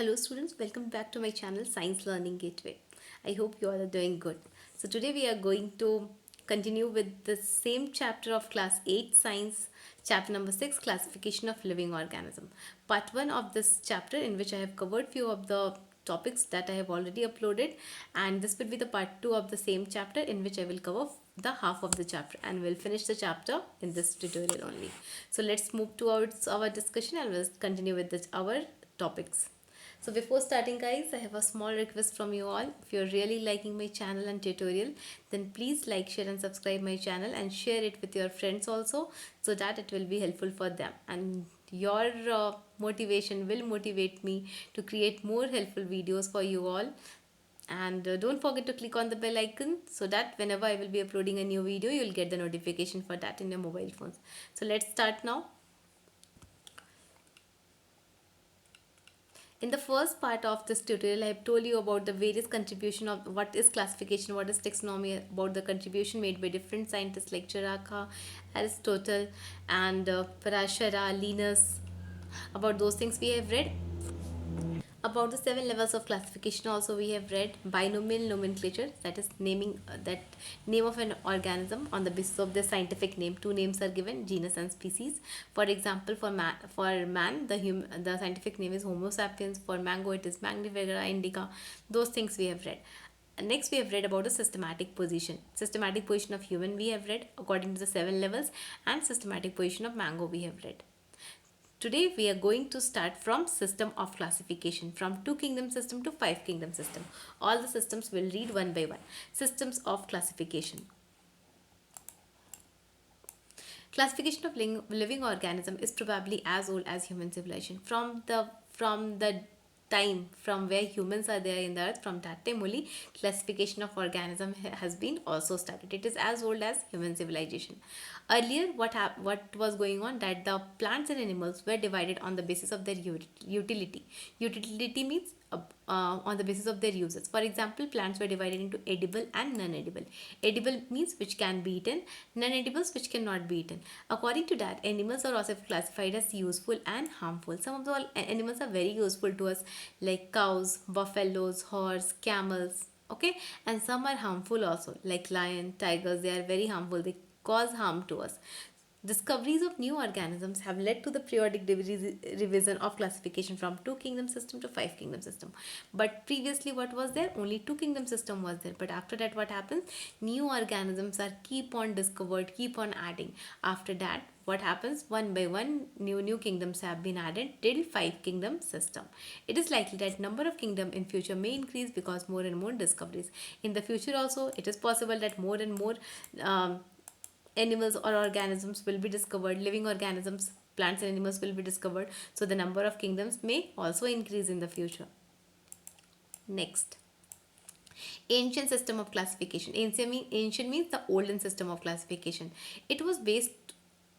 Hello students, welcome back to my channel Science Learning Gateway. I hope you all are doing good. So today we are going to continue with the same chapter of class 8 science, chapter number 6, classification of living organism. Part 1 of this chapter, in which I have covered few of the topics that I have already uploaded, and this will be the part 2 of the same chapter, in which I will cover the half of the chapter and we'll finish the chapter in this tutorial only. So let's move towards our discussion and we'll continue with our topics. So before starting guys, I have a small request from you all. If you're really liking my channel and tutorial, then please like, share and subscribe my channel and share it with your friends also, so that it will be helpful for them. And your motivation will motivate me to create more helpful videos for you all. And don't forget to click on the bell icon, so that whenever I will be uploading a new video, you'll get the notification for that in your mobile phones. So let's start now. In the first part of this tutorial, I have told you about the various contribution of what is classification, what is taxonomy, about the contribution made by different scientists like Charaka, Aristotle, and Parashara, Linus. About those things we have read. About the 7 levels of classification also we have read. Binomial nomenclature, that is naming that name of an organism on the basis of the scientific name. Two names are given, genus and species. For example, for man the scientific name is Homo sapiens. For mango it is Mangifera indica. Those things we have read. Next we have read about the systematic position of human we have read according to the 7 levels, and systematic position of mango we have read. Today we are going to start from system of classification, from two kingdom system to five kingdom system. All the systems will read one by one. Systems of classification. Classification of living organism is probably as old as human civilization. From the time from where humans are there in the earth, from that time only classification of organism has been also started. It is as old as human civilization. Earlier, what was going on, that the plants and animals were divided on the basis of their utility. Utility means on the basis of their uses. For example, plants were divided into edible and non-edible. Edible means which can be eaten, non-edibles which cannot be eaten. According to that, animals are also classified as useful and harmful. Some of the animals are very useful to us, like cows, buffaloes, horse, camels. Okay, and some are harmful also, like lion, tigers. They are very harmful. They cause harm to us. Discoveries of new organisms have led to the periodic revision of classification from two kingdom system to five kingdom system. But previously what was there? Only two kingdom system was there. But after that what happens? New organisms are keep on discovered, keep on adding. After that what happens? One by one new kingdoms have been added till five kingdom system. It is likely that number of kingdom in future may increase because more and more discoveries. In the future also it is possible that more and more animals or organisms will be discovered, living organisms, plants and animals will be discovered, so the number of kingdoms may also increase in the future. Next, ancient system of classification. Ancient means the olden system of classification. It was based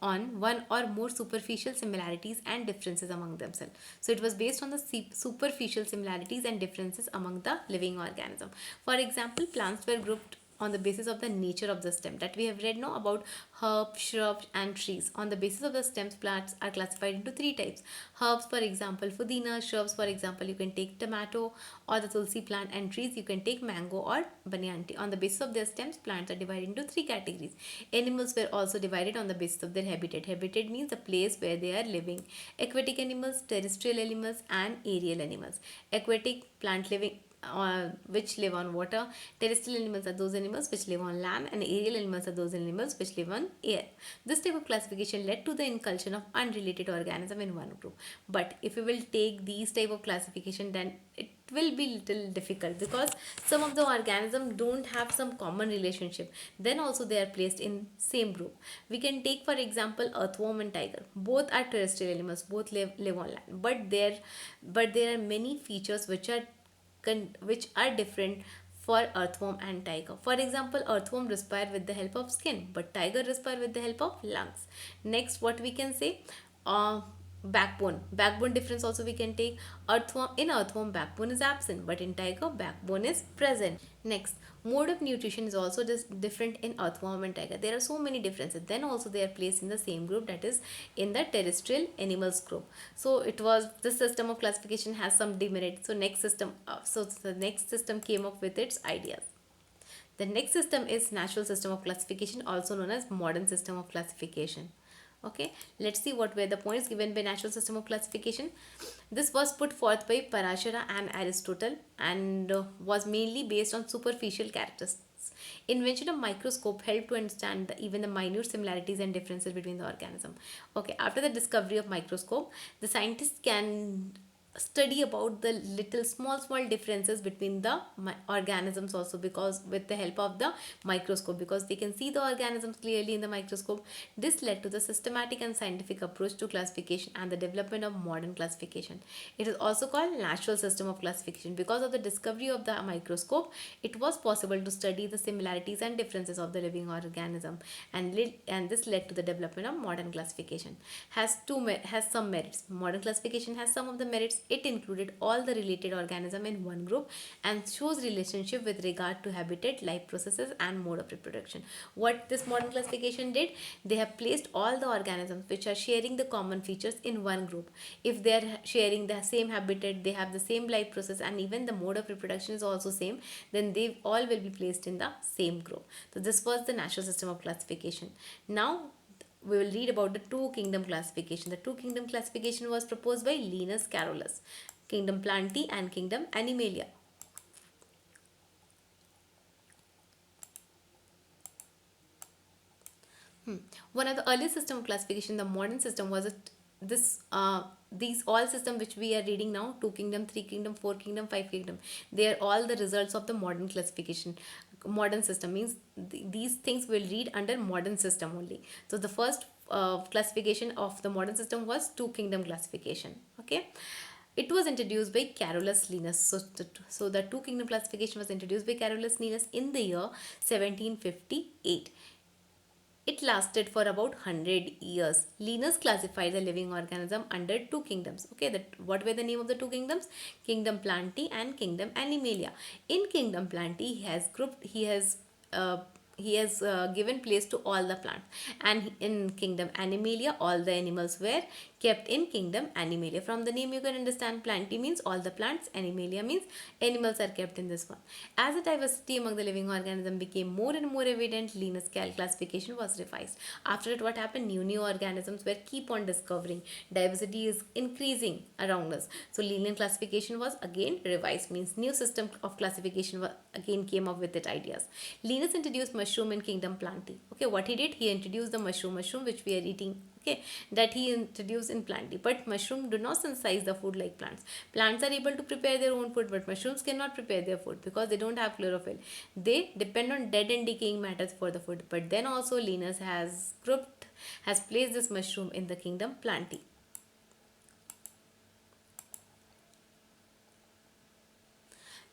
on one or more superficial similarities and differences among themselves. So it was based on the superficial similarities and differences among the living organism. For example, plants were grouped on the basis of the nature of the stem, that we have read now about herbs, shrubs and trees. On the basis of the stems, plants are classified into three types. Herbs, for example pudina. Shrubs, for example you can take tomato or the tulsi plant, and trees you can take mango or banyan tree. On the basis of their stems, plants are divided into three categories. Animals were also divided on the basis of their habitat. Habitat means the place where they are living. Aquatic animals, terrestrial animals and aerial animals. Aquatic, plant living which live on water. Terrestrial animals are those animals which live on land, and aerial animals are those animals which live on air. This type of classification led to the inclusion of unrelated organism in one group. But if we will take these type of classification, then it will be little difficult, because some of the organisms don't have some common relationship, then also they are placed in same group. We can take for example earthworm and tiger. Both are terrestrial animals, both live on land, but there are many features which are different for earthworm and tiger. For example, earthworm respire with the help of skin, but tiger respire with the help of lungs. Next, what we can say, Backbone difference also we can take. Earthworm backbone is absent, but in tiger backbone is present. Next, mode of nutrition is also just different in earthworm and tiger. There are so many differences. Then also they are placed in the same group, that is in the terrestrial animals group. So it was, this system of classification has some demerit. So the next system came up with its ideas. The next system is natural system of classification, also known as modern system of classification. Okay, let's see what were the points given by natural system of classification. This was put forth by Parashara and Aristotle, and was mainly based on superficial characteristics. Invention of microscope helped to understand even the minute similarities and differences between the organism. Okay, after the discovery of microscope, the scientists can study about the little small differences between the organisms also, because with the help of the microscope, because they can see the organisms clearly in the microscope. This led to the systematic and scientific approach to classification and the development of modern classification. It is also called natural system of classification. Because of the discovery of the microscope, it was possible to study the similarities and differences of the living organism, and this led to the development of modern classification. Has some merits. Modern classification has some of the merits. It included all the related organism in one group and shows relationship with regard to habitat, life processes, and mode of reproduction. What this modern classification did, they have placed all the organisms which are sharing the common features in one group. If they are sharing the same habitat, they have the same life process, and even the mode of reproduction is also same, then they all will be placed in the same group. So this was the natural system of classification. Now we will read about the two kingdom classification. The two kingdom classification was proposed by Linus Carolus, kingdom Plantae and kingdom Animalia. One of the earliest system of classification, the modern system, was these all system which we are reading now, two kingdom, three kingdom, four kingdom, five kingdom, they are all the results of the modern classification. Modern system means these things will read under modern system only. So the first classification of the modern system was two kingdom classification. Okay, it was introduced by Carolus Linus. So the two kingdom classification was introduced by Carolus Linus in the year 1758. It lasted for about 100 years. Linus classified the living organism under two kingdoms. Okay, what were the name of the two kingdoms? Kingdom Plantae and Kingdom Animalia. In Kingdom Plantae, he has given place to all the plants, and in Kingdom Animalia, all the animals were kept in Kingdom Animalia. From the name you can understand, Plantae means all the plants, Animalia means animals are kept in this one. As the diversity among the living organism became more and more evident, Linus classification was revised. After that, what happened? New organisms were keep on discovering. Diversity is increasing around us. So Linus classification was again revised, means new system of classification again came up with its ideas. Linus introduced mushroom in Kingdom Plantae. Okay, what he did? He introduced the mushroom which we are eating. Okay, that he introduced in Plantae. But mushroom do not synthesize the food like plants. Plants are able to prepare their own food, but mushrooms cannot prepare their food because they don't have chlorophyll. They depend on dead and decaying matters for the food. But then also Linus has placed this mushroom in the Kingdom Plantae.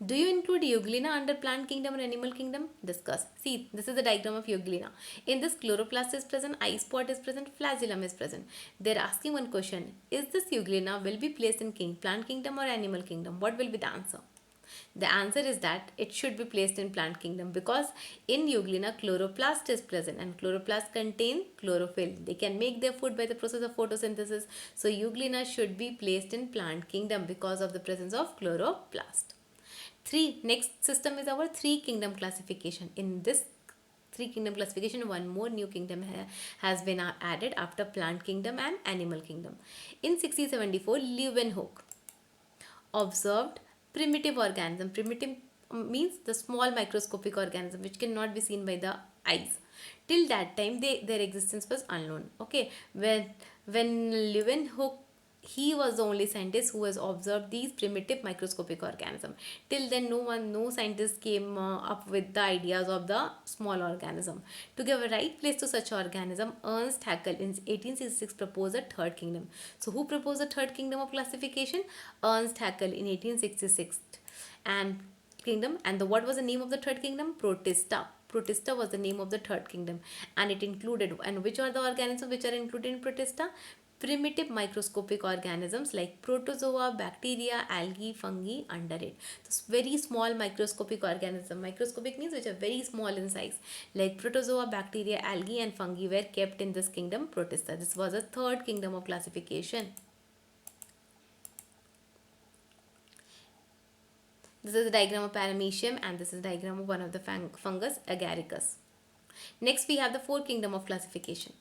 Do you include Euglena under plant kingdom or animal kingdom? Discuss. See, this is the diagram of Euglena. In this, chloroplast is present, eye spot is present, flagellum is present. They're asking one question. Is this Euglena will be placed in plant kingdom or animal kingdom? What will be the answer? The answer is that it should be placed in plant kingdom, because in Euglena chloroplast is present, and chloroplast contain chlorophyll. They can make their food by the process of photosynthesis. So Euglena should be placed in plant kingdom because of the presence of chloroplast. Next system is our three kingdom classification. In this three kingdom classification, one more new kingdom has been added after plant kingdom and animal kingdom. In 1674, Leeuwenhoek observed primitive organism. Primitive means the small microscopic organism which cannot be seen by the eyes. Till that time, their existence was unknown. Okay, when Leeuwenhoek, he was the only scientist who has observed these primitive microscopic organisms. Till then, no scientist came up with the ideas of the small organism. To give a right place to such organism, Ernst Haeckel in 1866 proposed a third kingdom. So, who proposed the third kingdom of classification? Ernst Haeckel in 1866. And what was the name of the third kingdom? Protista. Protista was the name of the third kingdom, and it included, and which are the organisms which are included in Protista? primitive microscopic organisms like protozoa, bacteria, algae, fungi under it. So very small microscopic organism. Microscopic means which are very small in size, like protozoa, bacteria, algae, and fungi were kept in this kingdom Protista. This was a third kingdom of classification. This is a diagram of Paramecium, and this is a diagram of one of the fungus, Agaricus. Next, we have the fourth kingdom of classification.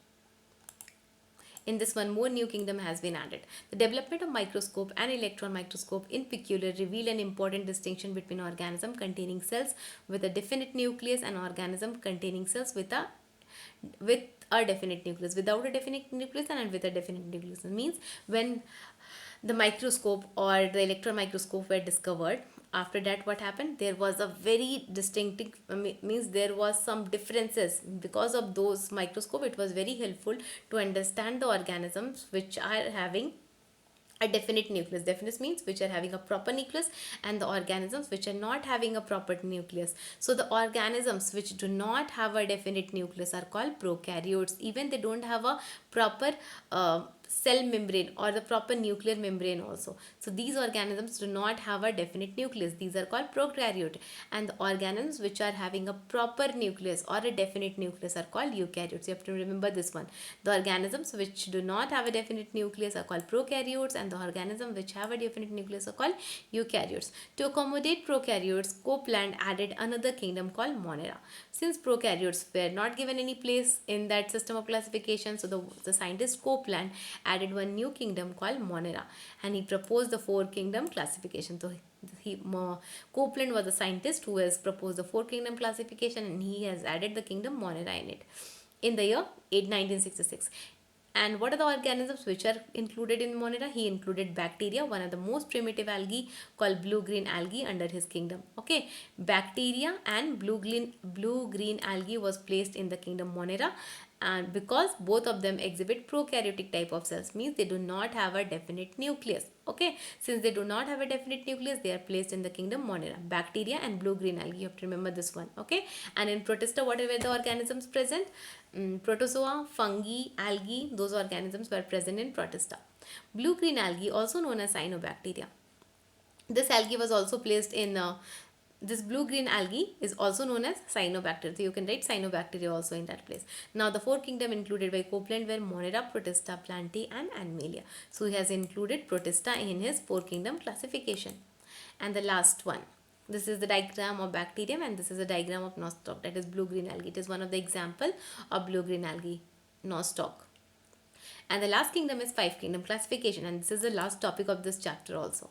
In this one, more new kingdom has been added. The development of microscope and electron microscope in particular reveal an important distinction between organism containing cells with a definite nucleus and organism containing cells with a definite nucleus, without a definite nucleus and with a definite nucleus. It means when the microscope or the electron microscope were discovered, after that what happened, there was a very distinctive means there was some differences. Because of those microscope, it was very helpful to understand the organisms which are having a definite nucleus. Definite means which are having a proper nucleus, and the organisms which are not having a proper nucleus. So the organisms which do not have a definite nucleus are called prokaryotes. Even they don't have a proper cell membrane or the proper nuclear membrane also. So these organisms do not have a definite nucleus. These are called prokaryote. And the organisms which are having a proper nucleus or a definite nucleus are called eukaryotes. You have to remember this one. The organisms which do not have a definite nucleus are called prokaryotes, and the organisms which have a definite nucleus are called eukaryotes. To accommodate prokaryotes, Copeland added another kingdom called Monera. Since prokaryotes were not given any place in that system of classification, so the scientist Copeland added one new kingdom called Monera, and he proposed the four kingdom classification. So Copeland was a scientist who has proposed the four kingdom classification, and he has added the kingdom Monera in it in the year 1966. And what are the organisms which are included in Monera? He included bacteria, one of the most primitive algae called blue-green algae under his kingdom. Okay, bacteria and blue-green algae was placed in the kingdom Monera, and because both of them exhibit prokaryotic type of cells, means they do not have a definite nucleus. Okay, since they do not have a definite nucleus, they are placed in the kingdom Monera. Bacteria and blue-green algae, you have to remember this one. Okay, and in Protista, what were the organisms present? Protozoa, fungi, algae, those organisms were present in Protista. Blue-green algae, also known as cyanobacteria. This algae was also placed in this blue-green algae is also known as cyanobacteria. So you can write cyanobacteria also in that place. Now the four kingdom included by Copeland were Monera, Protista, Plantae and Animalia. So he has included Protista in his four kingdom classification. And the last one. This is the diagram of bacterium, and this is a diagram of nostoc, that is blue-green algae. It is one of the example of blue-green algae, nostoc. And the last kingdom is five kingdom classification, and this is the last topic of this chapter also.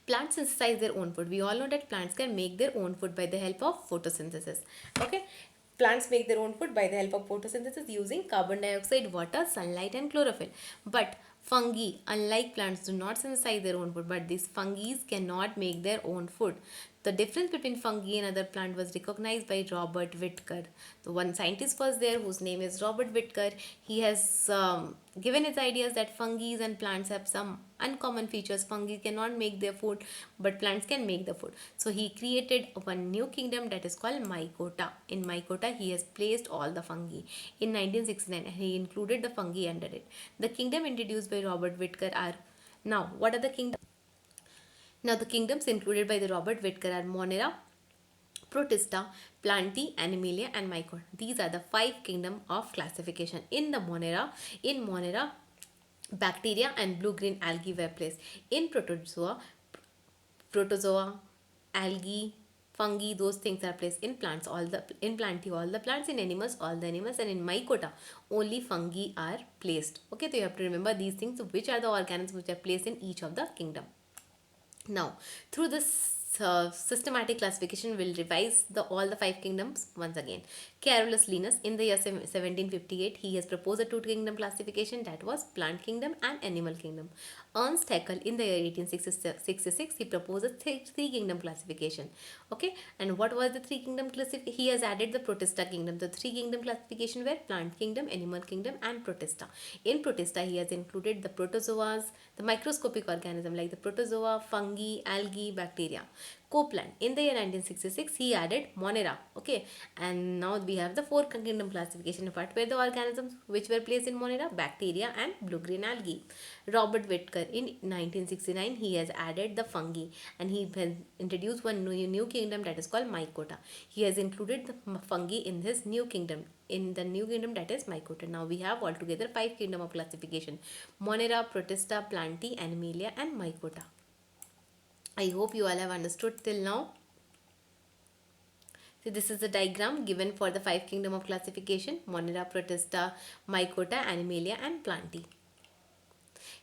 Plants synthesize their own food. We all know that plants can make their own food by the help of photosynthesis. Okay, plants make their own food by the help of photosynthesis using carbon dioxide, water, sunlight and chlorophyll. But fungi, unlike plants, do not synthesize their own food, but these fungi cannot make their own food. The difference between fungi and other plant was recognized by Robert Whitaker. The one scientist was there whose name is Robert Whitaker. He has given his ideas that fungi and plants have some uncommon features. Fungi cannot make their food, but plants can make the food. So he created one new kingdom that is called Mycota. In Mycota, he has placed all the fungi. In 1969, he included the fungi under it. The kingdom introduced by Robert Whitaker are, now what are the kingdoms? Now the kingdoms included by the Robert Whitaker are Monera, Protista, Plantae, Animalia and Mycota. These are the five kingdom of classification. In Monera, bacteria and blue-green algae were placed. In protozoa, algae, fungi, those things are placed. In plants, in Plantae, all the plants. In animals, all the animals. And in Mycota, only fungi are placed. Okay, so you have to remember these things, which are the organisms which are placed in each of the kingdom. Now, through this systematic classification, we'll revise all the five kingdoms once again. Carolus Linnaeus, in the year 1758, he has proposed a two-kingdom classification, that was plant kingdom and animal kingdom. Ernst Haeckel in the year 1866 he proposed a three kingdom classification. Okay, and what was the three kingdom classification? He has added the Protista kingdom. The three kingdom classification were plant kingdom, animal kingdom, and Protista. In Protista, he has included the protozoas, the microscopic organism like the protozoa, fungi, algae, bacteria. Copeland in the year 1966 he added Monera. Okay, and now we have the four kingdom classification. What were the organisms which were placed in Monera? Bacteria and blue green algae. Robert Whittaker in 1969 he has added the fungi, and he has introduced one new kingdom that is called Mycota. He has included the fungi in his new kingdom, in the new kingdom that is Mycota. Now we have altogether five kingdom of classification: Monera, Protista, Plantae, Animalia, and Mycota. I hope you all have understood till now. So this is the diagram given for the five kingdom of classification: Monera, Protista, Mycota, Animalia, and Plantae.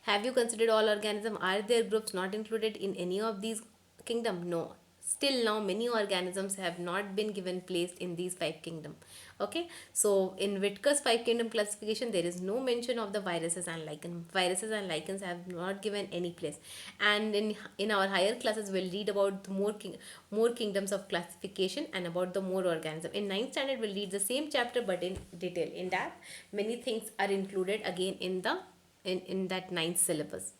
Have you considered all organisms? Are there groups not included in any of these kingdom? No. Still now many organisms have not been given place in these five kingdom. Okay, so in Whittaker's five kingdom classification there is no mention of the viruses and lichens. Viruses and lichens have not given any place. And in our higher classes we'll read about the more kingdoms of classification and about the more organism. In 9th standard we'll read the same chapter but in detail. In that many things are included again in the in that ninth syllabus.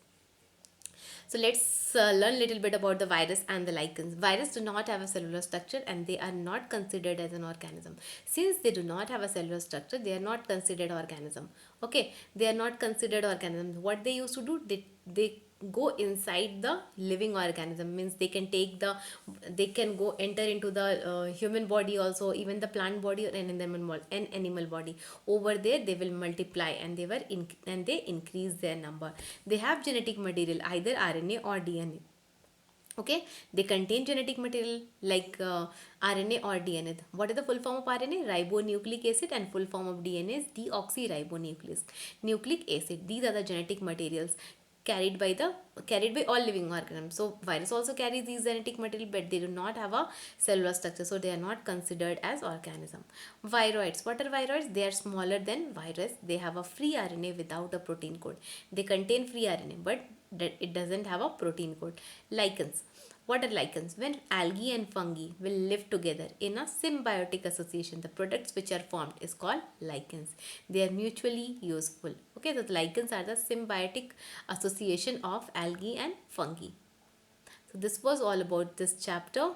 So let's learn a little bit about the virus and the lichens. Viruses do not have a cellular structure and they are not considered as an organism. Since they do not have a cellular structure, they are not considered organism. Okay, they are not considered organisms. What they used to do, they go inside the living organism, means they can take the, they can go enter into the human body also, even the plant body or an animal body. Over there they will multiply and and they increase their number. They have genetic material, either RNA or DNA. Okay, they contain genetic material like RNA or DNA. What is the full form of RNA? Ribonucleic acid, and full form of DNA is deoxyribonucleic acid. These are the genetic materials carried by all living organisms. So virus also carries these genetic material, but they do not have a cellular structure, so they are not considered as organism. Viroids. What are viroids? They are smaller than virus. They have a free RNA without a protein code. They contain free RNA, but it doesn't have a protein code. Lichens. What are lichens? When algae and fungi will live together in a symbiotic association, the products which are formed is called lichens. They are mutually useful. Okay, so the lichens are the symbiotic association of algae and fungi. So this was all about this chapter.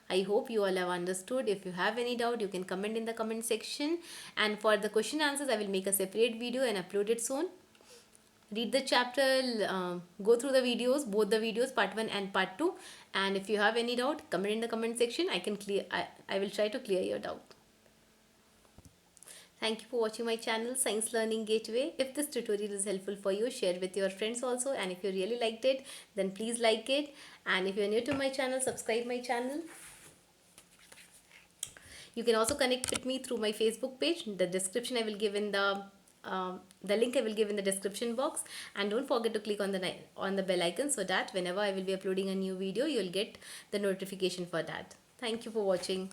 I hope you all have understood. If you have any doubt, you can comment in the comment section. And for the question answers, I will make a separate video and upload it soon. Read the chapter, go through the videos, both the videos, part 1 and part 2. And if you have any doubt, comment in the comment section. I will try to clear your doubt. Thank you for watching my channel, Science Learning Gateway. If this tutorial is helpful for you, share with your friends also. And if you really liked it, then please like it. And if you are new to my channel, subscribe my channel. You can also connect with me through my Facebook page. The description I will give in the link I will give in the description box. And don't forget to click on the bell icon so that whenever I will be uploading a new video, you will get the notification for that. Thank you for watching.